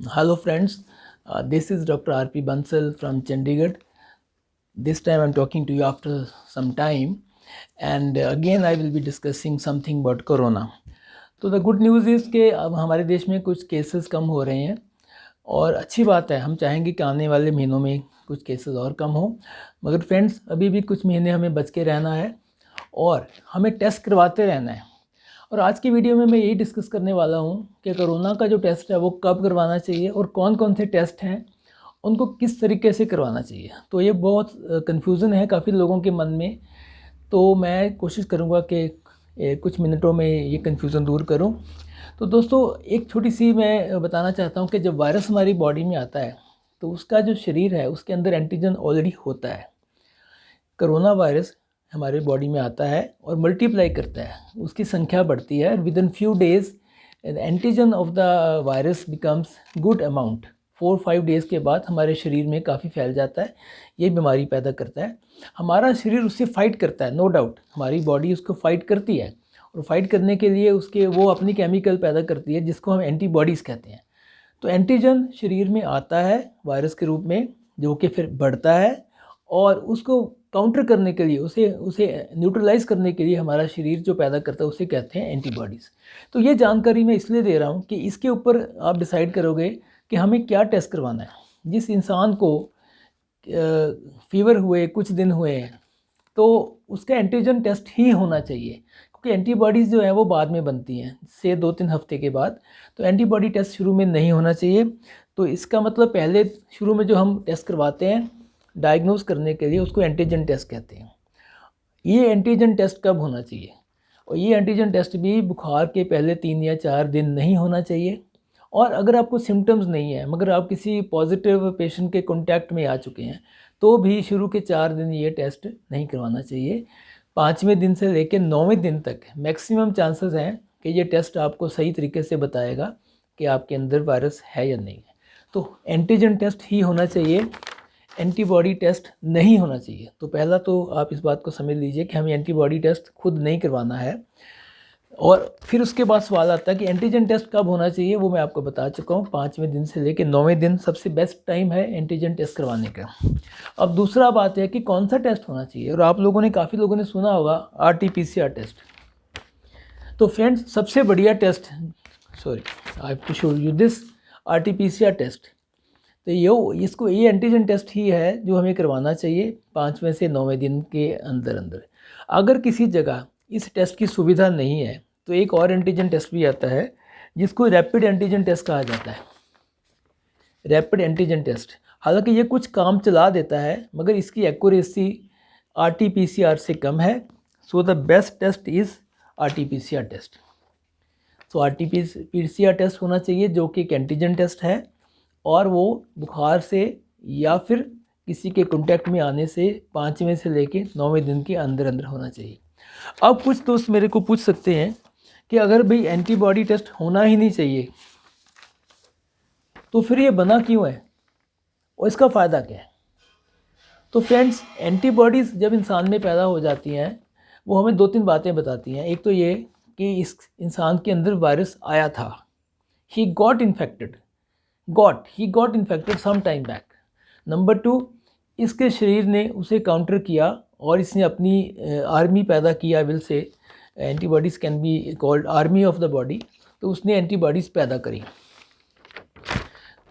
Hello friends, this is Dr. R.P. Bansal from Chandigarh. This time I'm talking to you after some time, and again I will be discussing something about Corona. तो the good news is कि अब हमारे देश में कुछ cases कम हो रहे हैं और अच्छी बात है। हम चाहेंगे कि आने वाले महीनों में कुछ केसेस और कम हो, मगर फ्रेंड्स अभी भी कुछ महीने हमें बच के रहना है और हमें टेस्ट करवाते रहना है। और आज की वीडियो में मैं यही डिस्कस करने वाला हूँ कि कोरोना का जो टेस्ट है वो कब करवाना चाहिए और कौन कौन से टेस्ट हैं उनको किस तरीके से करवाना चाहिए। तो ये बहुत कन्फ्यूज़न है काफ़ी लोगों के मन में, तो मैं कोशिश करूँगा कि कुछ मिनटों में ये कन्फ्यूज़न दूर करूँ। तो दोस्तों एक छोटी सी मैं बताना चाहता हूँ कि जब वायरस हमारी बॉडी में आता है तो उसका जो शरीर है उसके अंदर एंटीजन ऑलरेडी होता है। कोरोना वायरस हमारे बॉडी में आता है और मल्टीप्लाई करता है, उसकी संख्या बढ़ती है। With in few days antigen of the virus becomes good amount. 4-5 days के बाद हमारे शरीर में काफ़ी फैल जाता है, ये बीमारी पैदा करता है। हमारा शरीर उससे फाइट करता है, नो डाउट हमारी बॉडी उसको फाइट करती है और फाइट करने के लिए उसके वो अपनी केमिकल पैदा करती है जिसको हम एंटीबॉडीज़ कहते हैं। तो एंटीजन शरीर में आता है वायरस के रूप में, जो कि फिर बढ़ता है और उसको काउंटर करने के लिए उसे न्यूट्रलाइज करने के लिए हमारा शरीर जो पैदा करता है उसे कहते हैं एंटीबॉडीज़। तो ये जानकारी मैं इसलिए दे रहा हूँ कि इसके ऊपर आप डिसाइड करोगे कि हमें क्या टेस्ट करवाना है। जिस इंसान को फीवर हुए कुछ दिन हुए हैं तो उसका एंटीजन टेस्ट ही होना चाहिए, क्योंकि एंटीबॉडीज़ जो है वो बाद में बनती हैं से 2-3 हफ्ते के बाद। तो एंटीबॉडी टेस्ट शुरू में नहीं होना चाहिए। तो इसका मतलब पहले शुरू में जो हम टेस्ट करवाते हैं डायग्नोज करने के लिए उसको एंटीजन टेस्ट कहते हैं। ये एंटीजन टेस्ट कब होना चाहिए? और ये एंटीजन टेस्ट भी बुखार के पहले 3 या 4 दिन नहीं होना चाहिए। और अगर आपको सिम्टम्स नहीं है मगर आप किसी पॉजिटिव पेशेंट के कॉन्टैक्ट में आ चुके हैं तो भी शुरू के 4 दिन ये टेस्ट नहीं करवाना चाहिए। 5वें दिन से लेकर 9वें दिन तक मैक्सिमम चांसेस हैं कि ये टेस्ट आपको सही तरीके से बताएगा कि आपके अंदर वायरस है या नहीं है। तो एंटीजन टेस्ट ही होना चाहिए, एंटीबॉडी टेस्ट नहीं होना चाहिए। तो पहला तो आप इस बात को समझ लीजिए कि हमें एंटीबॉडी टेस्ट खुद नहीं करवाना है। और फिर उसके बाद सवाल आता है कि एंटीजन टेस्ट कब होना चाहिए, वो मैं आपको बता चुका हूँ। 5वें दिन से लेकर 9वें दिन सबसे बेस्ट टाइम है एंटीजन टेस्ट करवाने का। अब दूसरा बात है कि कौन सा टेस्ट होना चाहिए, और आप लोगों ने काफ़ी लोगों ने सुना होगा RT-PCR टेस्ट। तो फ्रेंड्स सबसे बढ़िया test, sorry I have to show you this RT-PCR test. तो ये एंटीजन टेस्ट ही है जो हमें करवाना चाहिए 5वें से 9वें दिन के अंदर अंदर। अगर किसी जगह इस टेस्ट की सुविधा नहीं है तो एक और एंटीजन टेस्ट भी आता है जिसको रैपिड एंटीजन टेस्ट कहा जाता है। रैपिड एंटीजन टेस्ट हालांकि ये कुछ काम चला देता है मगर इसकी एक्यूरेसी RT-PCR से कम है। So the best test is RT-PCR test. तो RT-PCR टेस्ट होना चाहिए जो कि एक एंटीजन टेस्ट है और वो बुखार से या फिर किसी के कॉन्टैक्ट में आने से 5वें से लेके 9वें दिन के अंदर अंदर होना चाहिए। अब कुछ दोस्त मेरे को पूछ सकते हैं कि अगर भाई एंटीबॉडी टेस्ट होना ही नहीं चाहिए तो फिर ये बना क्यों है और इसका फ़ायदा क्या है? तो फ्रेंड्स एंटीबॉडीज़ जब इंसान में पैदा हो जाती हैं वो हमें 2-3 बातें बताती हैं। एक तो ये कि इस इंसान के अंदर वायरस आया था, he got infected some time back. Number 2, इसके शरीर ने उसे काउंटर किया और इसने अपनी आर्मी पैदा किया will say. Antibodies can be called army of the body. तो उसने एंटीबॉडीज़ पैदा करी।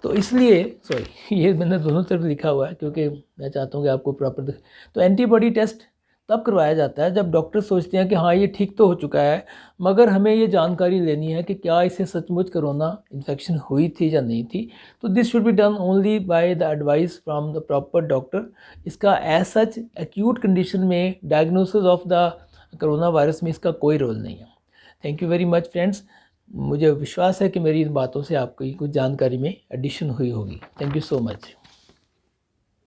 तो इसलिए सॉरी ये मैंने दोनों तरफ लिखा हुआ है क्योंकि मैं चाहता हूँ कि आपको प्रॉपर तो एंटीबॉडी टेस्ट तब करवाया जाता है जब डॉक्टर सोचते हैं कि हाँ ये ठीक तो हो चुका है मगर हमें ये जानकारी लेनी है कि क्या इसे सचमुच कोरोना इन्फेक्शन हुई थी या नहीं थी। तो this should be done only by the advice from the proper doctor. इसका एज सच एक्यूट कंडीशन में diagnosis of the corona virus में इसका कोई रोल नहीं है। Thank you very much friends. मुझे विश्वास है कि मेरी इन बातों से आपको कुछ जानकारी में एडिशन हुई होगी। Thank you so much.